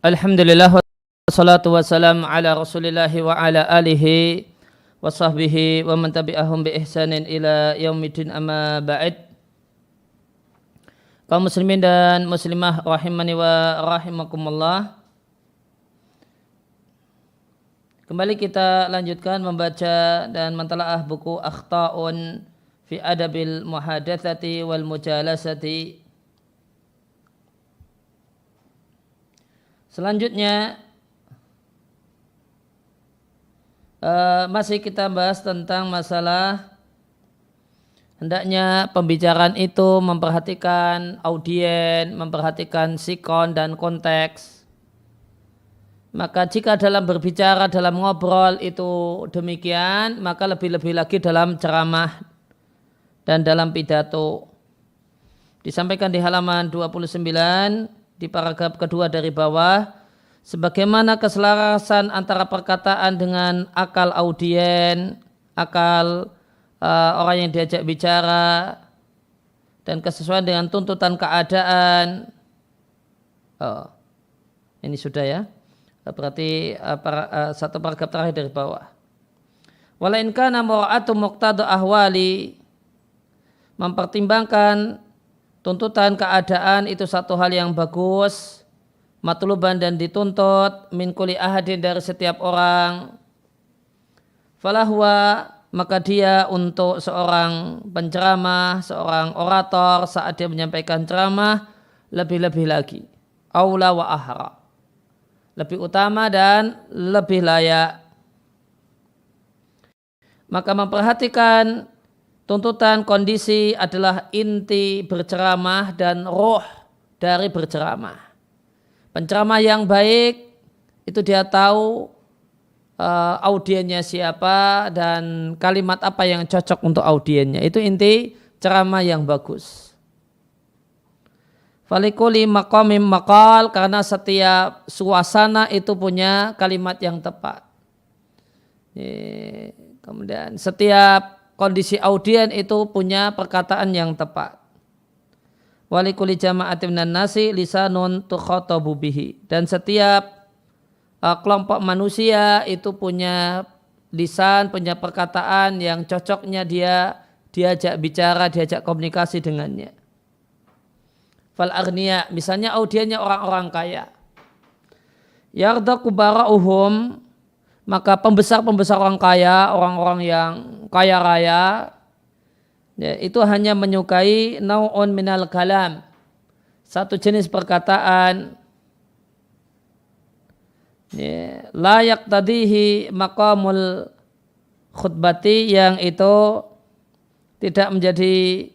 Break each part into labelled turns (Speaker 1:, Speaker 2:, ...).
Speaker 1: Alhamdulillah wassalatu wassalamu ala rasulillahi wa ala alihi wa sahbihi wa man tabi'ahum bi ihsanin ila yaumidin amma ba'd. Kaum muslimin dan muslimah rahimani wa rahimakumullah. Kembali kita lanjutkan membaca dan mentalaah buku Akhta'un fi Adabil Muhadatsati wal Mujalasati. Selanjutnya masih kita bahas tentang masalah hendaknya pembicaraan itu memperhatikan audien, memperhatikan sikon dan konteks. Maka jika dalam berbicara, dalam ngobrol itu demikian, maka lebih-lebih lagi dalam ceramah dan dalam pidato. Disampaikan di halaman 29 di paragraf kedua dari bawah, sebagaimana keselarasan antara perkataan dengan akal audien, akal orang yang diajak bicara, dan kesesuaian dengan tuntutan keadaan. Ini sudah ya, berarti satu paragraf terakhir dari bawah. Walain kana mura'atu muqtada ahwali, mempertimbangkan tuntutan keadaan itu satu hal yang bagus, matluban dan dituntut min kulli ahadin dari setiap orang. Falahwa, maka dia untuk seorang penceramah, seorang orator saat dia menyampaikan ceramah lebih-lebih lagi aula wa ahra, lebih utama dan lebih layak. Maka memperhatikan tuntutan kondisi adalah inti berceramah dan roh dari berceramah. Penceramah yang baik itu dia tahu audiennya siapa dan kalimat apa yang cocok untuk audiennya. Itu inti ceramah yang bagus. Falikuli maqamim maqal, karena setiap suasana itu punya kalimat yang tepat. Kemudian setiap kondisi audien itu punya perkataan yang tepat. Walikuli jama'atin minan nasi lisanun tukhatabu bihi, dan setiap kelompok manusia itu punya lisan, punya perkataan yang cocoknya dia diajak bicara, diajak komunikasi dengannya. Fal aghniya, misalnya audiennya orang-orang kaya. Yarda kubara'uhum, maka pembesar-pembesar orang kaya, orang-orang yang kaya raya, ya, itu hanya menyukai nau'un minal kalam, satu jenis perkataan, ya, layak tadihi maqamul khutbati, yang itu tidak menjadi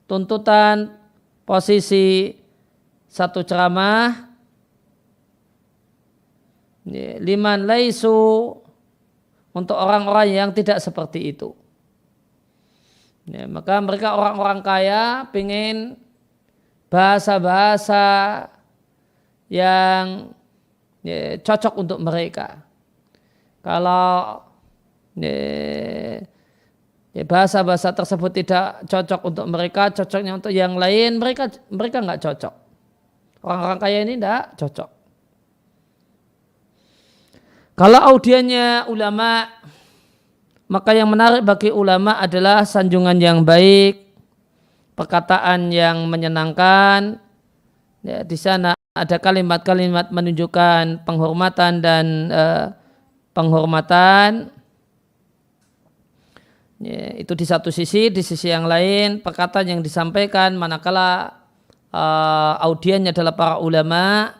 Speaker 1: tuntutan posisi satu ceramah, liman laisu, untuk orang-orang yang tidak seperti itu. Ya, maka mereka orang-orang kaya pengen bahasa-bahasa yang cocok untuk mereka. Kalau bahasa-bahasa tersebut tidak cocok untuk mereka, cocoknya untuk yang lain, mereka nggak cocok. Orang-orang kaya ini tidak cocok. Kalau audiennya ulama, maka yang menarik bagi ulama adalah sanjungan yang baik, perkataan yang menyenangkan. Ya, di sana ada kalimat-kalimat menunjukkan penghormatan dan penghormatan. Ya, itu di satu sisi, di sisi yang lain perkataan yang disampaikan manakala audiennya adalah para ulama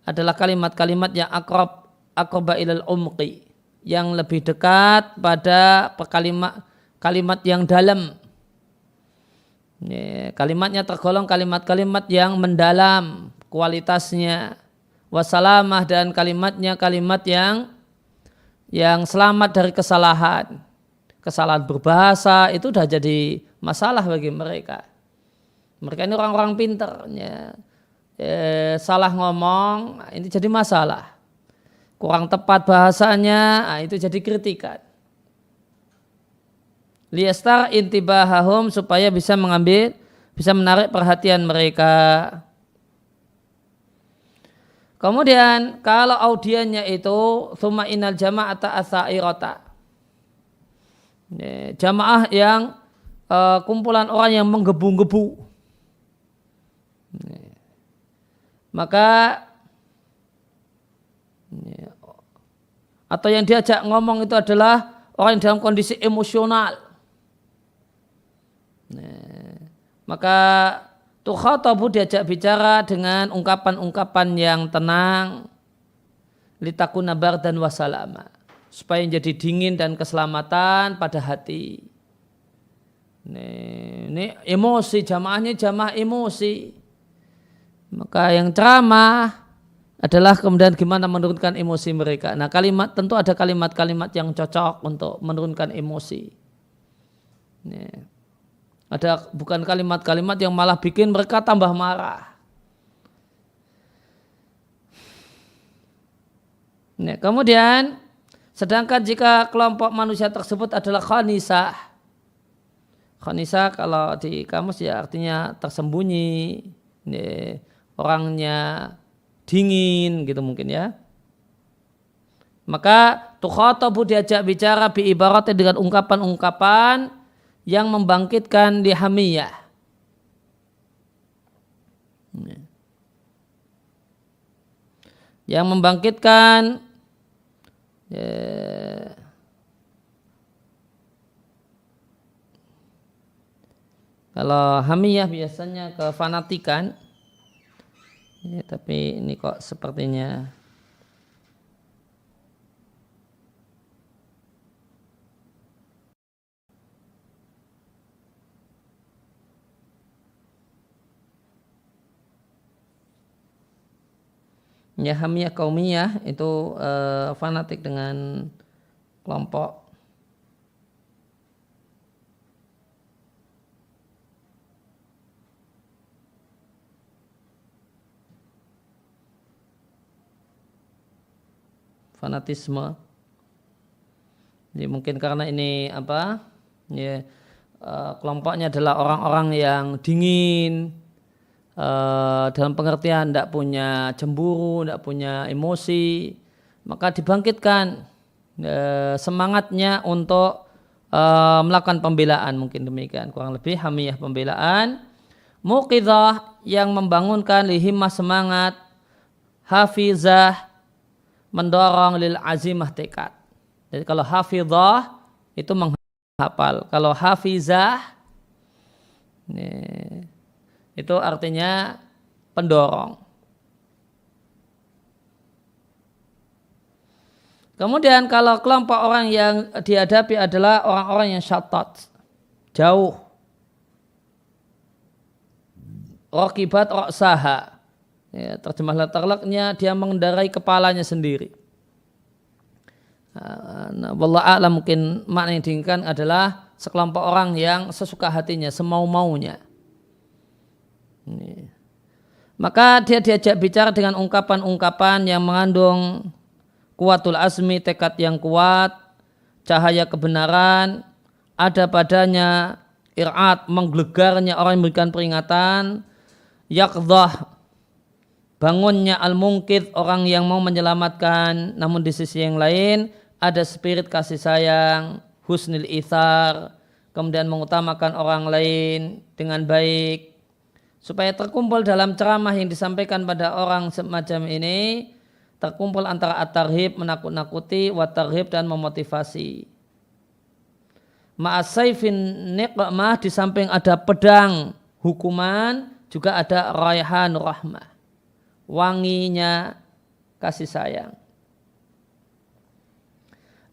Speaker 1: adalah kalimat-kalimat yang aqraba ilal umqi, yang lebih dekat pada kalimat yang dalam. Kalimatnya tergolong kalimat-kalimat yang mendalam kualitasnya. Wasalamah, dan kalimatnya kalimat yang selamat dari kesalahan. Kesalahan berbahasa itu sudah jadi masalah bagi mereka. Mereka ini orang-orang pintar. Salah ngomong, ini jadi masalah. Kurang tepat bahasanya, itu jadi kritikan. Liyastar intibahahum, supaya bisa menarik perhatian mereka. Kemudian kalau audiennya itu tsumma innal jama'ata atsairata. Jamaah yang kumpulan orang yang menggebu-gebu. Maka atau yang diajak ngomong itu adalah orang yang dalam kondisi emosional. Maka tukhatabu diajak bicara dengan ungkapan-ungkapan yang tenang, litakuna bardan wasalama, supaya jadi dingin dan keselamatan pada hati. Ini emosi, jamaahnya jamaah emosi. Maka yang ceramah adalah kemudian gimana menurunkan emosi mereka. Nah, kalimat tentu ada kalimat-kalimat yang cocok untuk menurunkan emosi. Ada bukan kalimat-kalimat yang malah bikin mereka tambah marah. Nah, kemudian sedangkan jika kelompok manusia tersebut adalah khanisah. Khanisah kalau di kamus ya artinya tersembunyi, orangnya dingin gitu mungkin ya. Maka tukhatabu diajak bicara bi ibaratnya dengan ungkapan-ungkapan yang membangkitkan lihamiyah. Yang membangkitkan kalau hamiyah biasanya kefanatikan. Tapi ini kok sepertinya ya hamiyah kaumiyah itu fanatik dengan kelompok. Fanatisme. Jadi mungkin karena ini kelompoknya adalah orang-orang yang dingin, dalam pengertian tidak punya cemburu, tidak punya emosi, maka dibangkitkan semangatnya untuk melakukan pembelaan, mungkin demikian kurang lebih hamiyah pembelaan. Muqidhah yang membangunkan lihimmah semangat, hafizah mendorong lil azimah tekad. Jadi kalau hafizah itu menghafal, kalau hafizah itu artinya pendorong. Kemudian kalau kelompok orang yang dihadapi adalah orang-orang yang syatat, jauh, raqibat ra'saha. Ya, terjemah latarlaknya dia mengendarai kepalanya sendiri. Nah, wallahu a'lam mungkin makna yang diinginkan adalah sekelompok orang yang sesuka hatinya, semau-maunya. Maka dia diajak bicara dengan ungkapan-ungkapan yang mengandung kuwatul azmi, tekad yang kuat, cahaya kebenaran, ada padanya ir'at, menggelegarnya orang yang memberikan peringatan, yaqdhah, bangunnya al-mungkid, orang yang mau menyelamatkan, namun di sisi yang lain ada spirit kasih sayang, husnil ithar, kemudian mengutamakan orang lain dengan baik, supaya terkumpul dalam ceramah yang disampaikan pada orang semacam ini, terkumpul antara at-tarhib, menakut-nakuti, wat-tarhib, dan memotivasi. Ma'asayfin niqmah, di samping ada pedang hukuman, juga ada raihan rahmah, wanginya kasih sayang.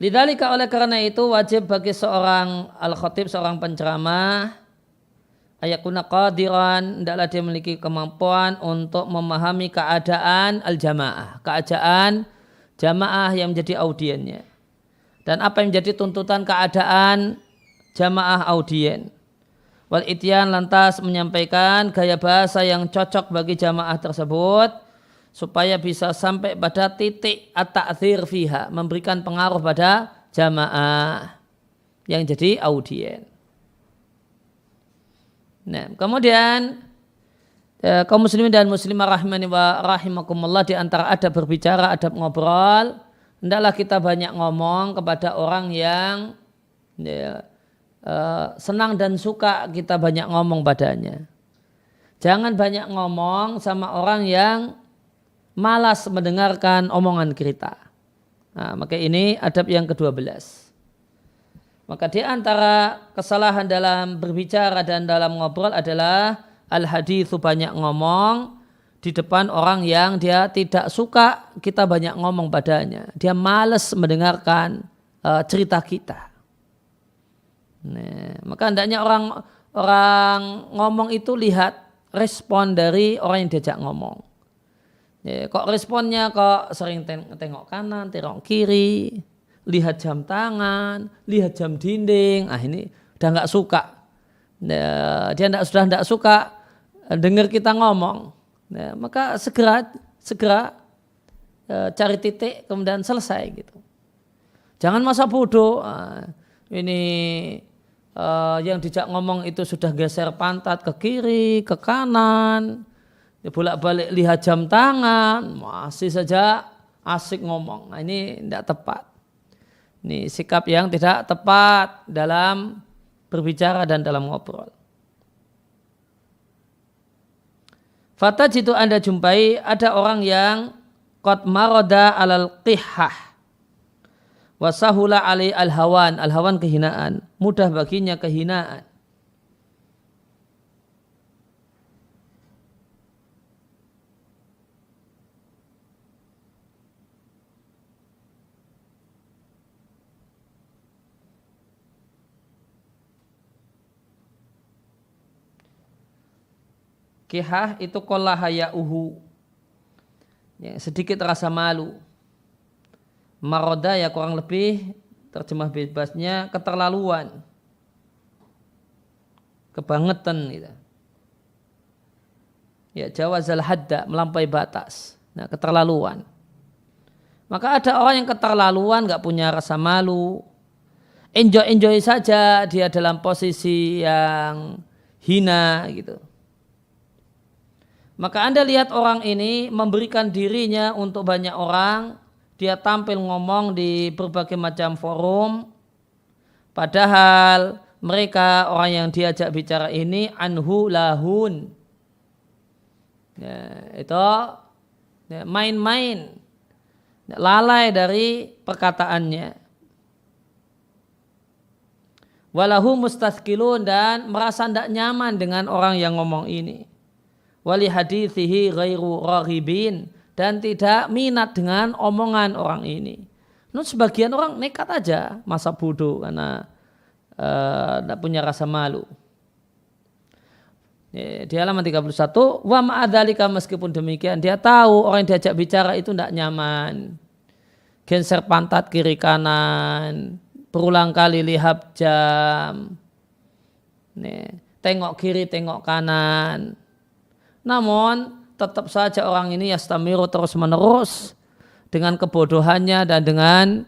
Speaker 1: Lidzalika, oleh karena itu wajib bagi seorang al-khatib, seorang penceramah, ayakuna qadiran, hendaklah dia memiliki kemampuan untuk memahami keadaan al-jamaah, keadaan jamaah yang menjadi audiennya, dan apa yang menjadi tuntutan keadaan jamaah audien. Wal ityan, lantas menyampaikan gaya bahasa yang cocok bagi jamaah tersebut supaya bisa sampai pada titik at-ta'thir fiha, memberikan pengaruh pada jamaah yang jadi audien. Nah, kemudian Kaum muslimin dan muslimah rahimani wa rahimakumullah, di antara adab berbicara, adab ngobrol, hendaklah kita banyak ngomong kepada orang yang senang dan suka kita banyak ngomong padanya. Jangan banyak ngomong sama orang yang malas mendengarkan omongan kita. Nah, maka ini adab yang ke-12. Maka di antara kesalahan dalam berbicara dan dalam ngobrol adalah al-haditsu, banyak ngomong di depan orang yang dia tidak suka kita banyak ngomong padanya. Dia malas mendengarkan cerita kita. Nah, maka hendaknya orang ngomong itu lihat respon dari orang yang diajak ngomong. Ya, kok responnya kok sering tengok kanan, tengok kiri, lihat jam tangan, lihat jam dinding. Ini udah nggak suka. Nah, dia sudah nggak suka dengar kita ngomong. Nah, maka segera cari titik kemudian selesai gitu. Jangan masa bodoh. Ini yang dijak ngomong itu sudah geser pantat ke kiri, ke kanan, bolak-balik lihat jam tangan, masih saja asik ngomong. Nah, ini tidak tepat. Ini sikap yang tidak tepat dalam berbicara dan dalam ngobrol. Fatajidu, Anda jumpai ada orang yang qad marada alal qihah wasahula alai al-hawan. Al-hawan kehinaan, mudah baginya kehinaan. Qihah itu qallahaya'uhu, ya, sedikit rasa malu. Maroda ya kurang lebih terjemah bebasnya keterlaluan, kebangetan gitu. Ya, jawazal hadda, melampaui batas. Nah, keterlaluan. Maka ada orang yang keterlaluan, nggak punya rasa malu, enjoy saja dia dalam posisi yang hina gitu. Maka Anda lihat orang ini memberikan dirinya untuk banyak orang, dia tampil ngomong di berbagai macam forum, padahal mereka orang yang diajak bicara ini anhu lahun. Ya, itu ya, main-main, lalai dari perkataannya. Walahu mustathqilun, dan merasa tidak nyaman dengan orang yang ngomong ini. Wali hadithihi ghairu raghibin, dan tidak minat dengan omongan orang ini. Sebagian orang nekat aja masa bodoh karena tidak punya rasa malu. Di halaman 31, wa ma'adzalika, meskipun demikian dia tahu orang yang diajak bicara itu tidak nyaman. Geser pantat kiri kanan, berulang kali lihat jam, tengok kiri tengok kanan. Namun tetap saja orang ini yastamiru, terus menerus dengan kebodohannya dan dengan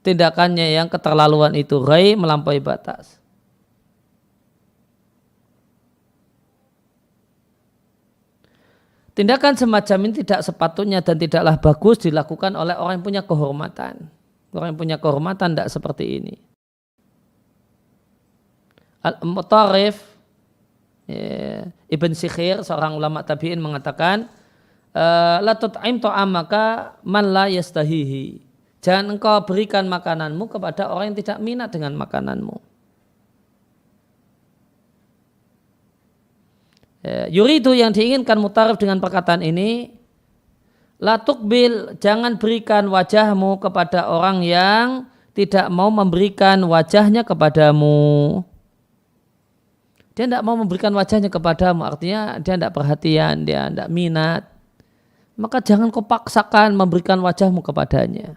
Speaker 1: tindakannya yang keterlaluan itu, ghai, melampaui batas. Tindakan semacam ini tidak sepatutnya dan tidaklah bagus dilakukan oleh orang yang punya kehormatan. Orang yang punya kehormatan tidak seperti ini. Al-Mutarrif Ibn Sikhir, seorang ulama tabi'in, mengatakan, la tut'im ta'amaka man la yastahihi. Jangan engkau berikan makananmu kepada orang yang tidak minat dengan makananmu. Yuridu, yang diinginkan Mutarrif dengan perkataan ini, la tuqbil, jangan berikan wajahmu kepada orang yang tidak mau memberikan wajahnya kepadamu. Dia tidak mau memberikan wajahnya kepadamu, artinya dia tidak perhatian, dia tidak minat. Maka jangan kau paksakan memberikan wajahmu kepadanya.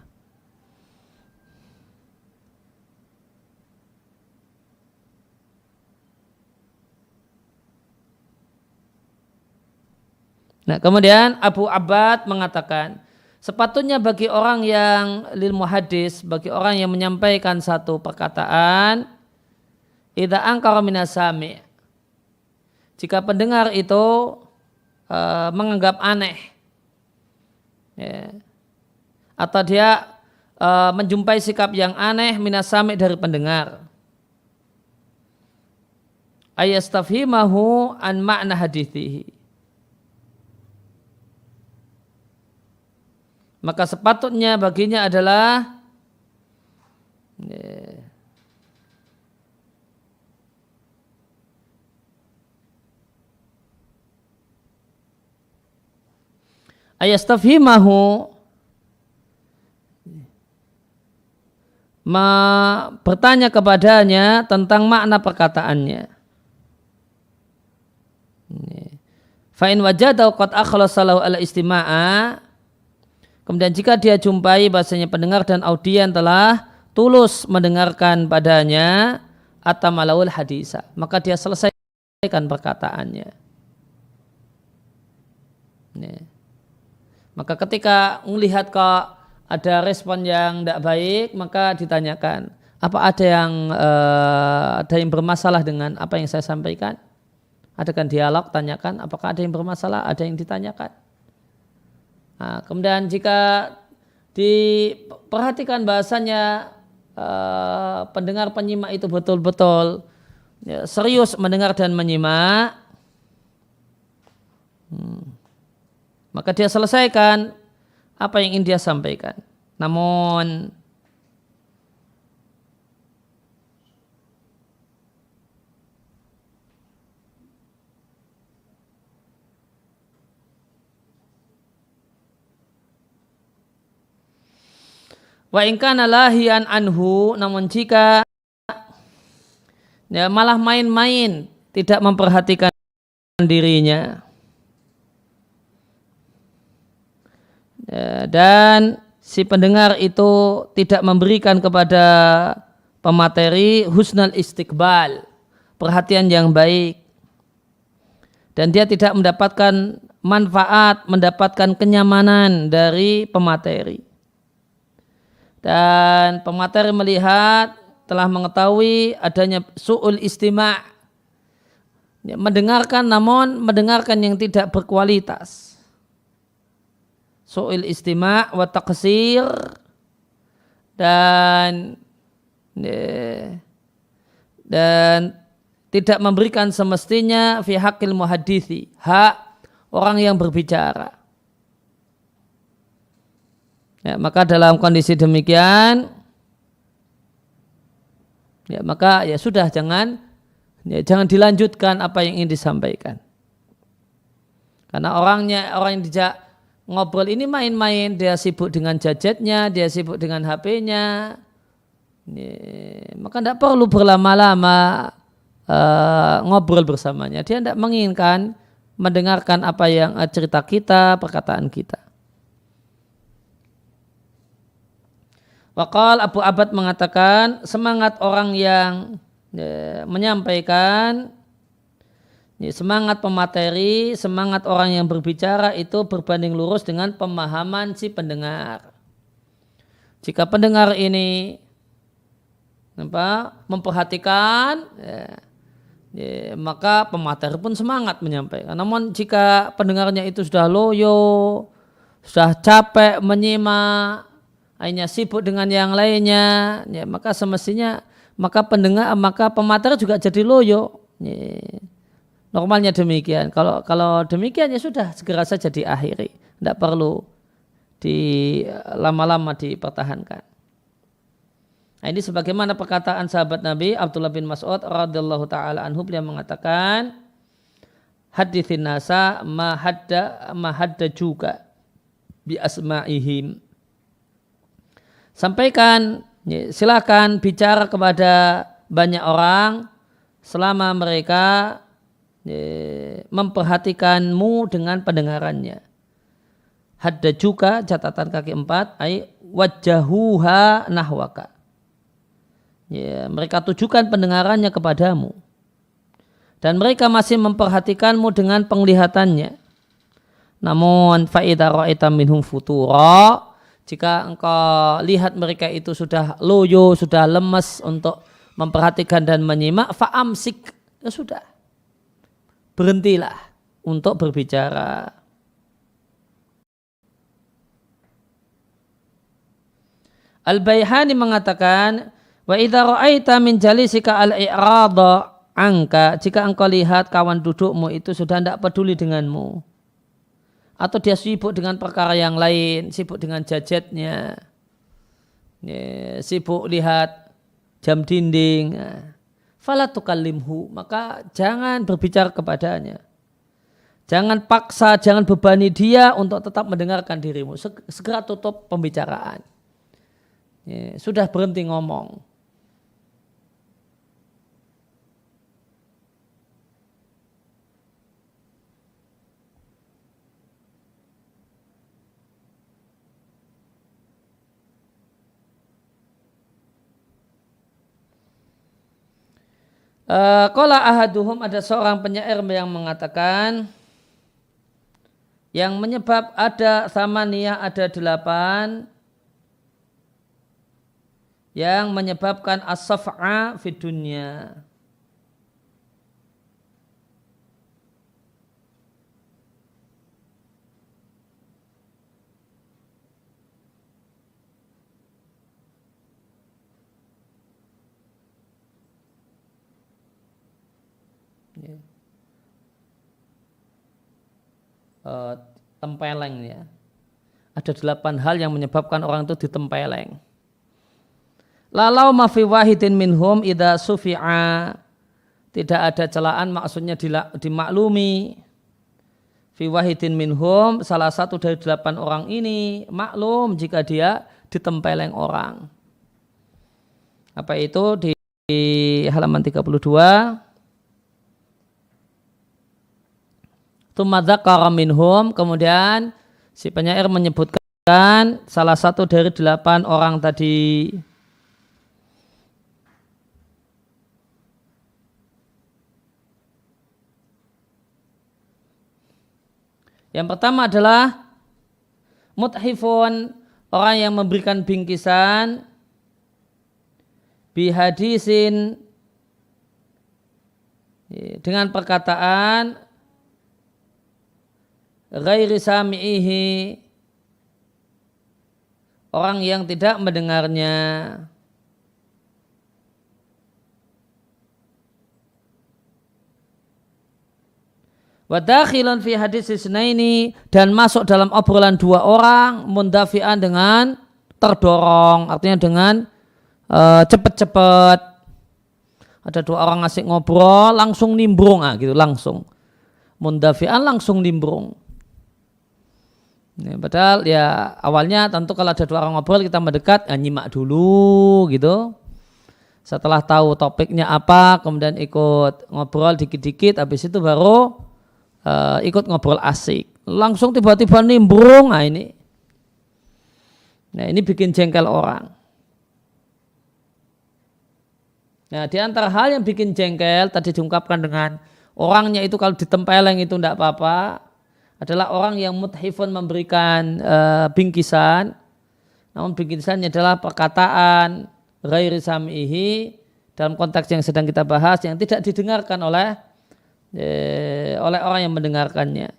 Speaker 1: Nah, kemudian Abu Abbad mengatakan, sepatutnya bagi orang yang lil muhaddis, bagi orang yang menyampaikan satu perkataan, idza angkara minas sami', jika pendengar itu menganggap aneh, ya, atau dia menjumpai sikap yang aneh minas sami' dari pendengar, ayastafhimahu an makna hadithihi, maka sepatutnya baginya adalah ayastafhimahu, bertanya kepadanya tentang makna perkataannya. Fa in wajadahu qad akhlasa lahu ala istima'a, kemudian jika dia jumpai bahasanya pendengar dan audien telah tulus mendengarkan padanya, atamalawul hadisa, maka dia selesaikan perkataannya. Maka ketika melihat kok ada respon yang tidak baik, maka ditanyakan, apa ada yang bermasalah dengan apa yang saya sampaikan? Adakan dialog, tanyakan apakah ada yang bermasalah, ada yang ditanyakan. Nah, kemudian jika diperhatikan bahasanya pendengar penyimak itu betul-betul serius mendengar dan menyimak, maka dia selesaikan apa yang ingin dia sampaikan. Namun wa in kana lahian anhu, namun jika malah main-main, tidak memperhatikan dirinya, dan si pendengar itu tidak memberikan kepada pemateri husnul istiqbal, perhatian yang baik, dan dia tidak mendapatkan manfaat, mendapatkan kenyamanan dari pemateri, dan pemateri melihat, telah mengetahui adanya su'ul istima', mendengarkan namun mendengarkan yang tidak berkualitas, su'ul istima' wa taqsir, dan tidak memberikan semestinya fi haqqil muhaddithi, hak orang yang berbicara. Ya, maka dalam kondisi demikian, ya maka ya sudah, jangan dilanjutkan apa yang ingin disampaikan. Karena orang yang dijak ngobrol ini main-main, dia sibuk dengan gadgetnya, dia sibuk dengan HP-nya, maka tidak perlu berlama-lama ngobrol bersamanya. Dia tidak menginginkan mendengarkan apa yang cerita kita, perkataan kita. Waqal Abu Abad mengatakan, semangat orang yang menyampaikan, semangat pemateri, semangat orang yang berbicara itu berbanding lurus dengan pemahaman si pendengar. Jika pendengar ini memperhatikan, maka pemateri pun semangat menyampaikan. Namun jika pendengarnya itu sudah loyo, sudah capek menyimak, hanya sibuk dengan yang lainnya, ya, maka semestinya maka pemateri juga jadi loyo. Normalnya demikian. Kalau demikian ya sudah, segera saja diakhiri, tidak perlu lama-lama dipertahankan. Nah, ini sebagaimana perkataan sahabat Nabi Abdullah bin Mas'ud radhiyallahu taala anhu, beliau mengatakan, hadithin nasa ma hadda juga bi asma'ihim. Sampaikan, silakan bicara kepada banyak orang selama mereka memperhatikanmu dengan pendengarannya. Hadda juga, catatan kaki 4, ay wajjahuha nahwaka. Mereka tujukan pendengarannya kepadamu, dan mereka masih memperhatikanmu dengan penglihatannya. Namun fa idza ra'aita minhum futura, jika engkau lihat mereka itu sudah loyo, sudah lemes untuk memperhatikan dan menyimak, fa'amsik, ya sudah, berhentilah untuk berbicara. Al-Baihani mengatakan, wa idza ra'aita min jalisika al-i'rada angka, jika engkau lihat kawan dudukmu itu sudah tidak peduli denganmu, atau dia sibuk dengan perkara yang lain, sibuk dengan gadgetnya, sibuk lihat jam dinding, fala tukallimhu, maka jangan berbicara kepadanya. Jangan paksa, jangan bebani dia untuk tetap mendengarkan dirimu. Segera tutup pembicaraan. Sudah berhenti ngomong. Qala ahaduhum, ada seorang penyair yang mengatakan, yang menyebab ada samaniyah, ada 8 yang menyebabkan as-saf'a fid dunya. Tempeleng ya. Ada 8 hal yang menyebabkan orang itu ditempeleng. Lalau ma fi wahidin minhum idza sufi'a, tidak ada celaan, maksudnya dimaklumi. Fi wahidin minhum, salah satu dari 8 orang ini maklum jika dia ditempeleng orang. Apa itu? Di halaman 32. Tsumma minhum, kemudian si penyair menyebutkan salah satu dari 8 orang tadi. Yang pertama adalah muthifun, orang yang memberikan bingkisan, bihadisin, dengan perkataan ghairi sami'ihi, orang yang tidak mendengarnya. Wa dakhilan fi hadis isnaini, dan masuk dalam obrolan 2 orang, mundafi'an, dengan terdorong, artinya dengan cepat-cepat. Ada 2 orang asik ngobrol, langsung nimbrung, gitu, langsung. Mundafi'an, langsung nimbrung. Padahal ya awalnya tentu kalau ada 2 orang ngobrol kita mendekat, nyimak dulu gitu. Setelah tahu topiknya apa, kemudian ikut ngobrol dikit-dikit, habis itu baru ikut ngobrol asik. Langsung tiba-tiba nimbrung, ini bikin jengkel orang. Nah, di antara hal yang bikin jengkel tadi diungkapkan dengan orangnya itu kalau ditempeleng itu tidak apa-apa, adalah orang yang muthifun, memberikan bingkisan, namun bingkisannya adalah perkataan ghairi sami'ihi, dalam konteks yang sedang kita bahas, yang tidak didengarkan oleh orang yang mendengarkannya.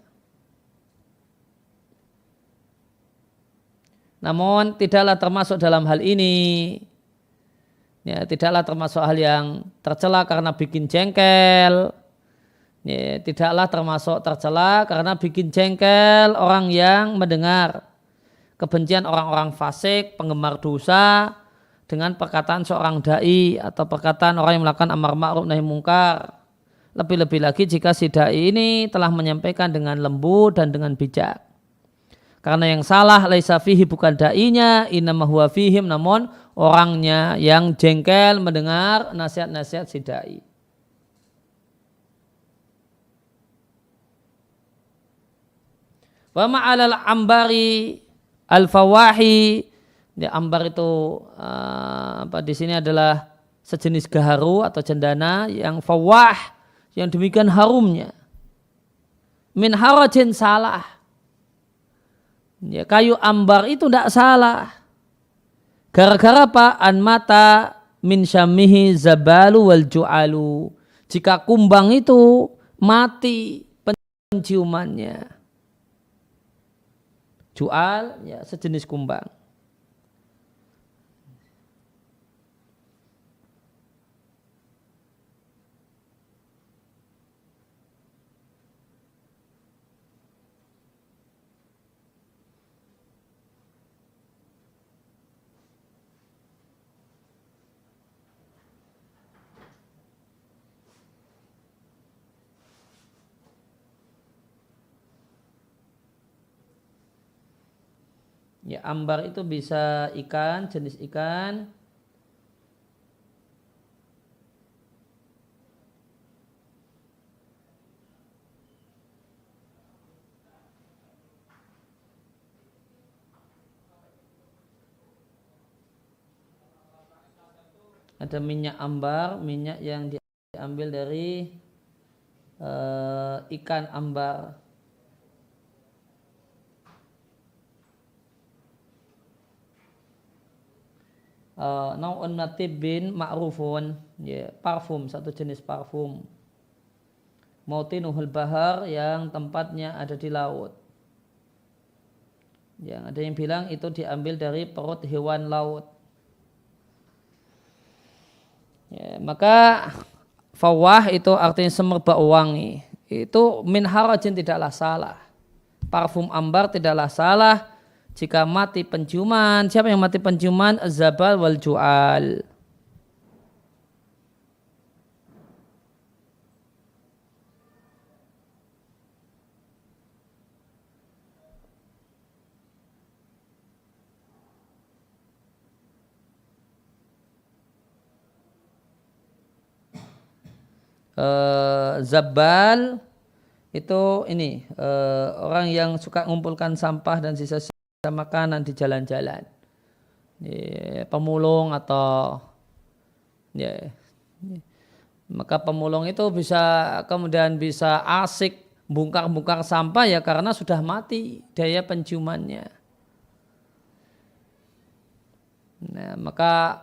Speaker 1: Namun tidaklah termasuk dalam hal ini, ya, tidaklah termasuk hal yang tercela karena bikin jengkel. Ya, tidaklah termasuk tercela karena bikin jengkel orang yang mendengar. Kebencian orang-orang fasik, penggemar dosa, dengan perkataan seorang da'i atau perkataan orang yang melakukan amar ma'ruf nahi mungkar. Lebih-lebih lagi jika si da'i ini telah menyampaikan dengan lembut dan dengan bijak. Karena yang salah laisa fihi, bukan da'inya, innama huwa fihim, namun orangnya yang jengkel mendengar nasihat-nasihat si da'i. Wa ma'alal ambari al-fawahi, ambar itu di sini adalah sejenis gaharu atau cendana yang fawah, yang demikian harumnya. Min harajin, salah. Ya, kayu ambar itu tidak salah. Gara-gara apa? An mata min syamihi zabalu wal ju'alu. Jika kumbang itu mati penciumannya. Jual ya sejenis kumbang. Ya, ambar itu bisa ikan, jenis ikan. Ada minyak ambar, minyak yang diambil dari ikan ambar. Nau'un natibin ma'rufun, ya, parfum, satu jenis parfum. Mautinuhul bahar, yang tempatnya ada di laut. Yang ada yang bilang itu diambil dari perut hewan laut. Ya, maka fawah itu artinya semerbak wangi. Itu min harajin tidaklah salah. Parfum ambar tidaklah salah jika mati penciuman. Siapa yang mati penciuman? Az-zabal wal ju'al. Zabal itu ini orang yang suka mengumpulkan sampah dan sisa-sisa makanan di jalan-jalan, pemulung atau ya, maka pemulung itu bisa kemudian bisa asik bongkar-bongkar sampah ya karena sudah mati daya penciumannya. Nah, maka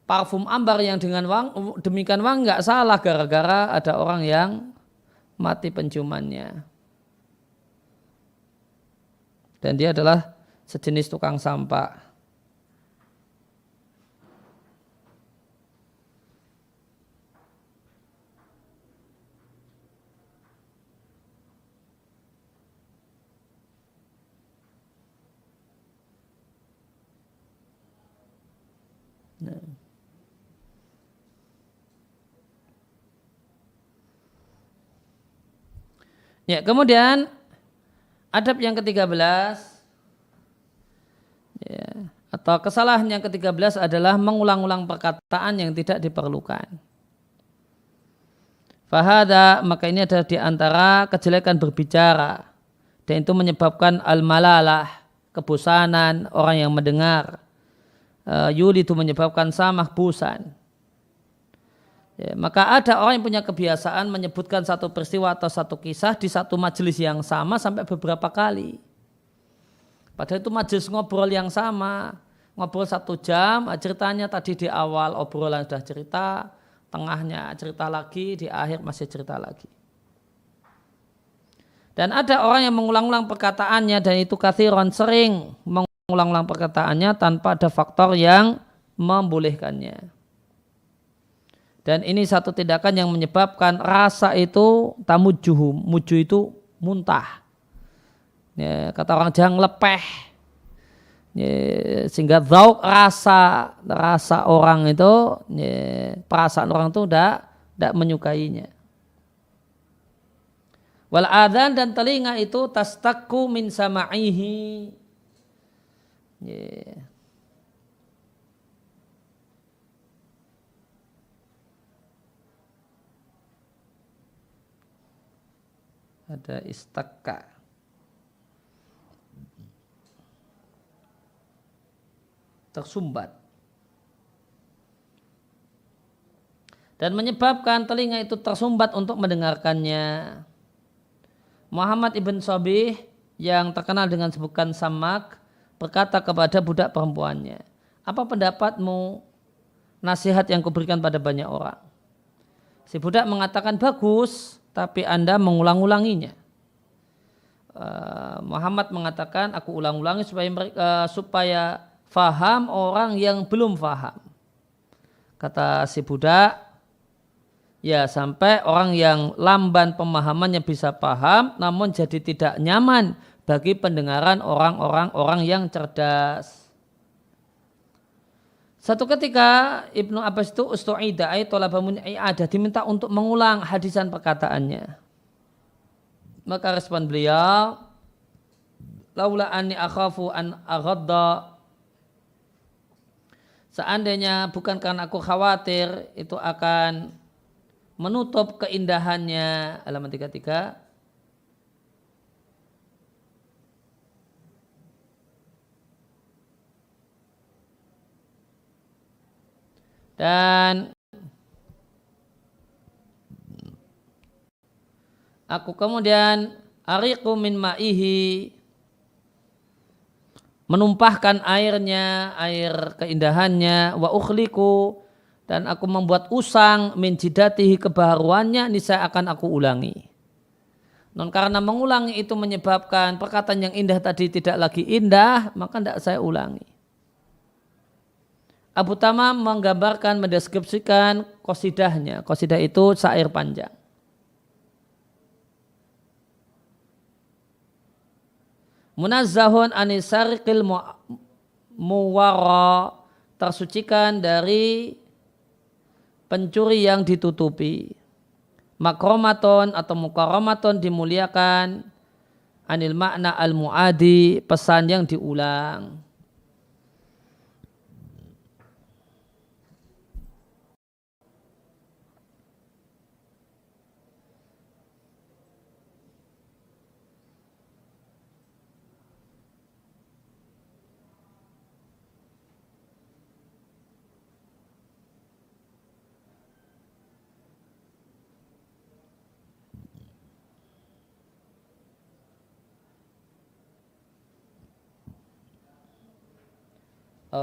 Speaker 1: parfum ambar yang dengan demikian wangi nggak salah gara-gara ada orang yang mati penciumannya. Dan dia adalah sejenis tukang sampah. Nah. Ya, kemudian adab yang ke-13 ya, atau kesalahan yang ke-13 adalah mengulang-ulang perkataan yang tidak diperlukan. Fahada, maka ini adalah di antara kejelekan berbicara dan itu menyebabkan al-malalah, kebosanan orang yang mendengar. Yuli itu menyebabkan samah bosan. Ya, maka ada orang yang punya kebiasaan menyebutkan satu peristiwa atau satu kisah di satu majelis yang sama sampai beberapa kali. Padahal itu majelis ngobrol yang sama. Ngobrol 1 jam, ceritanya tadi di awal obrolan sudah cerita, tengahnya cerita lagi, di akhir masih cerita lagi. Dan ada orang yang mengulang-ulang perkataannya dan itu kathiron, sering mengulang-ulang perkataannya tanpa ada faktor yang membolehkannya. Dan ini satu tindakan yang menyebabkan rasa itu tamujuhum, muju itu muntah. Ya, kata orang jangan lepeh. Ya, sehingga zauk rasa orang itu, ya, perasaan orang itu tidak menyukainya. Wal adzan dan telinga itu tastaku min sama'ihi. Ya. Ada istakka. Tersumbat. Dan menyebabkan telinga itu tersumbat untuk mendengarkannya. Muhammad ibn Sabih yang terkenal dengan sebutan Samak berkata kepada budak perempuannya, apa pendapatmu nasihat yang kuberikan pada banyak orang? si budak mengatakan bagus, tapi Anda mengulang-ulanginya. Muhammad mengatakan aku ulang-ulangi supaya faham orang yang belum faham. Kata si budak, ya sampai orang yang lamban pemahamannya bisa paham, namun jadi tidak nyaman bagi pendengaran orang yang cerdas. Satu ketika Ibnu Abbas itu ustu'ida ay tolabamun i'adah, diminta untuk mengulang hadisan perkataannya. Maka respon beliau, laula anni akhafu an aghadda, seandainya bukan karena aku khawatir itu akan menutup keindahannya. Halaman 33. Dan aku kemudian ariqu min ma'ihi, menumpahkan airnya, air keindahannya, wa ukhliku, dan aku membuat usang min jidatihi, kebaharuannya, niscaya akan aku ulangi. Non karena mengulangi itu menyebabkan perkataan yang indah tadi tidak lagi indah, maka tidak saya ulangi. Abu Tamam menggambarkan, mendeskripsikan qasidahnya. Qasidah itu syair panjang. Munazzahun anisarqil muwara, tersucikan dari pencuri yang ditutupi. Makromaton atau mukaramaton, dimuliakan. Anil makna al-mu'adi, pesan yang diulang.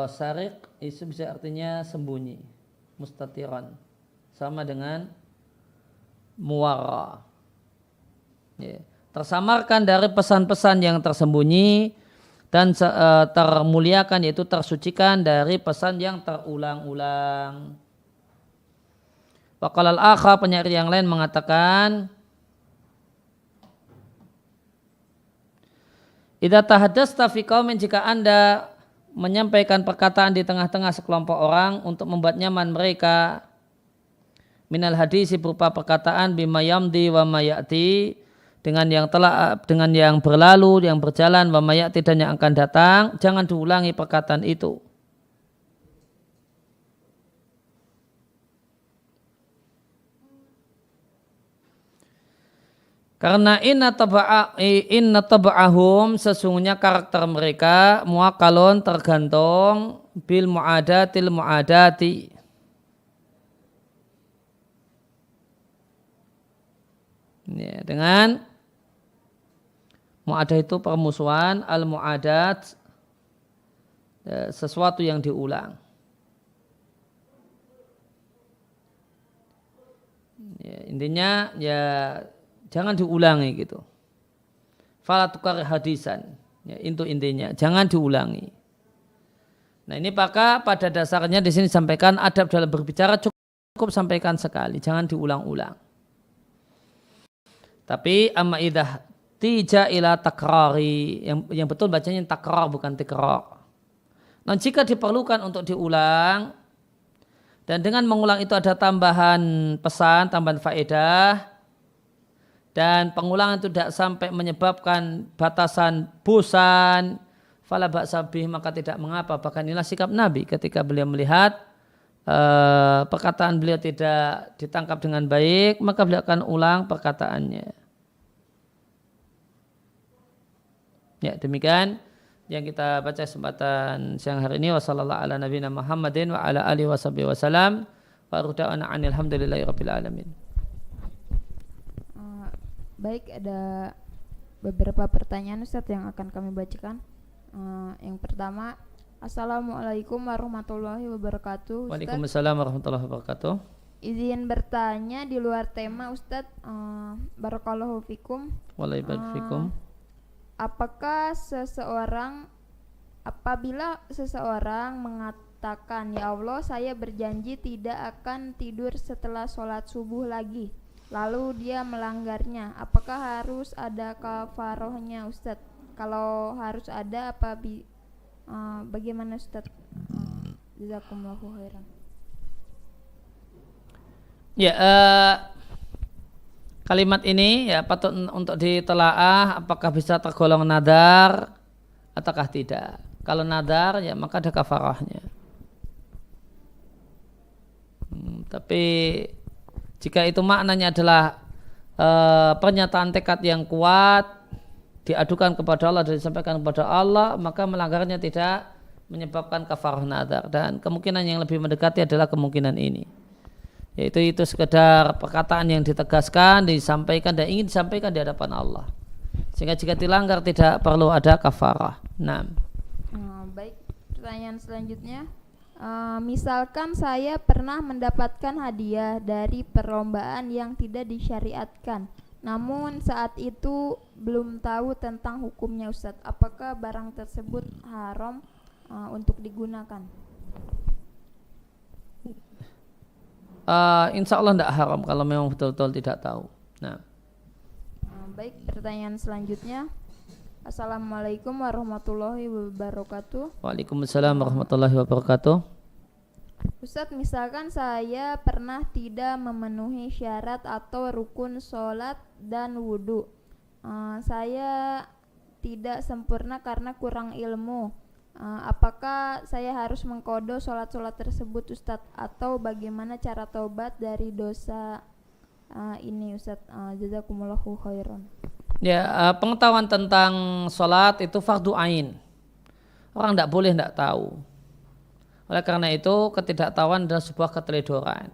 Speaker 1: Sarik itu bisa artinya sembunyi, mustatiran, sama dengan muwara, ya. Tersamarkan dari pesan-pesan yang tersembunyi dan termuliakan, yaitu tersucikan dari pesan yang terulang-ulang. Waqala al-akhar, penyair yang lain mengatakan, idza tahaddasta fi qaumin, jika Anda menyampaikan perkataan di tengah-tengah sekelompok orang untuk membuat nyaman mereka, minal hadisi, berupa perkataan bima yamdi wa mayati, dengan yang berlalu, yang berjalan, wa mayati, dan yang akan datang, jangan diulangi perkataan itu. Karena inna taba'ahum, sesungguhnya karakter mereka, muakalon, tergantung, bil mu'adatil mu'adati, ya, dengan mu'adah itu permusuhan, al mu'adat, ya, sesuatu yang diulang. Ya, intinya ya jangan diulangi gitu. Fala tukar hadisan, ya, itu intinya, jangan diulangi. Nah ini pada dasarnya di sini sampaikan adab dalam berbicara cukup sampaikan sekali, jangan diulang-ulang. Tapi amma idah tija ila takrari, yang betul bacanya takrar bukan tikrar. Nah jika diperlukan untuk diulang, dan dengan mengulang itu ada tambahan pesan, tambahan faedah, dan pengulangan itu tidak sampai menyebabkan batasan bosan, fala ba'sa bih, maka tidak mengapa. Bahkan inilah sikap Nabi ketika beliau melihat perkataan beliau tidak ditangkap dengan baik, maka beliau akan ulang perkataannya. Ya, demikian yang kita baca kesempatan siang hari ini. Wassallallahu ala nabiyina Muhammadin wa ala alihi washabihi wasallam. Wa ruda'ana anil hamdulillahi rabbil alamin.
Speaker 2: Baik, ada beberapa pertanyaan Ustadz yang akan kami bacakan. Yang pertama, Assalamualaikum warahmatullahi wabarakatuh.
Speaker 1: Waalaikumsalam warahmatullahi wabarakatuh.
Speaker 2: Izin bertanya di luar tema Ustadz. Barakallahu fikum.
Speaker 1: Waalaikumsalam.
Speaker 2: Apabila seseorang mengatakan, ya Allah, saya berjanji tidak akan tidur setelah sholat subuh lagi, lalu dia melanggarnya, apakah harus ada kafarohnya Ustadz? Kalau harus ada, bagaimana Ustadz? Jazakumullahu khairan.
Speaker 1: Ya, kalimat ini ya patut untuk ditelaah apakah bisa tergolong nadar ataukah tidak. Kalau nadar ya maka ada kafarahnya. Tapi jika itu maknanya adalah pernyataan tekad yang kuat diadukan kepada Allah dan disampaikan kepada Allah, maka melanggarnya tidak menyebabkan kafarah nadar, dan kemungkinan yang lebih mendekati adalah kemungkinan ini, yaitu itu sekedar perkataan yang ditegaskan, disampaikan dan ingin disampaikan di hadapan Allah, sehingga jika dilanggar tidak perlu ada kafarah.
Speaker 2: Baik, pertanyaan selanjutnya, misalkan saya pernah mendapatkan hadiah dari perlombaan yang tidak disyariatkan, namun saat itu belum tahu tentang hukumnya Ustadz, apakah barang tersebut haram untuk digunakan?
Speaker 1: Insya Allah tidak haram kalau memang betul-betul tidak tahu.
Speaker 2: Baik, pertanyaan selanjutnya. Assalamualaikum warahmatullahi wabarakatuh.
Speaker 1: Waalaikumsalam warahmatullahi wabarakatuh.
Speaker 2: Ustadz, misalkan saya pernah tidak memenuhi syarat atau rukun sholat dan wudhu, saya tidak sempurna karena kurang ilmu, apakah saya harus mengqadha sholat-sholat tersebut Ustadz, atau bagaimana cara taubat dari dosa ini Ustadz? Jazakumullahu khairan.
Speaker 1: Ya, pengetahuan tentang sholat itu fardu ain. Orang tidak boleh tidak tahu. Oleh karena itu ketidaktahuan adalah sebuah keteledoran.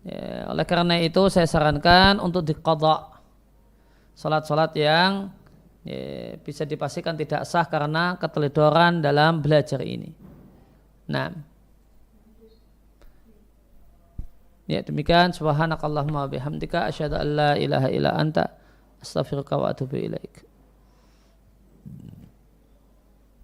Speaker 1: Ya, oleh karena itu saya sarankan untuk diqadha sholat-sholat yang bisa dipastikan tidak sah karena keteledoran dalam belajar ini. Ya, demikian. Subhanakallahumma bihamdika asyhadu an la ilaha illa anta astaghfiruka wa atubu ilaik.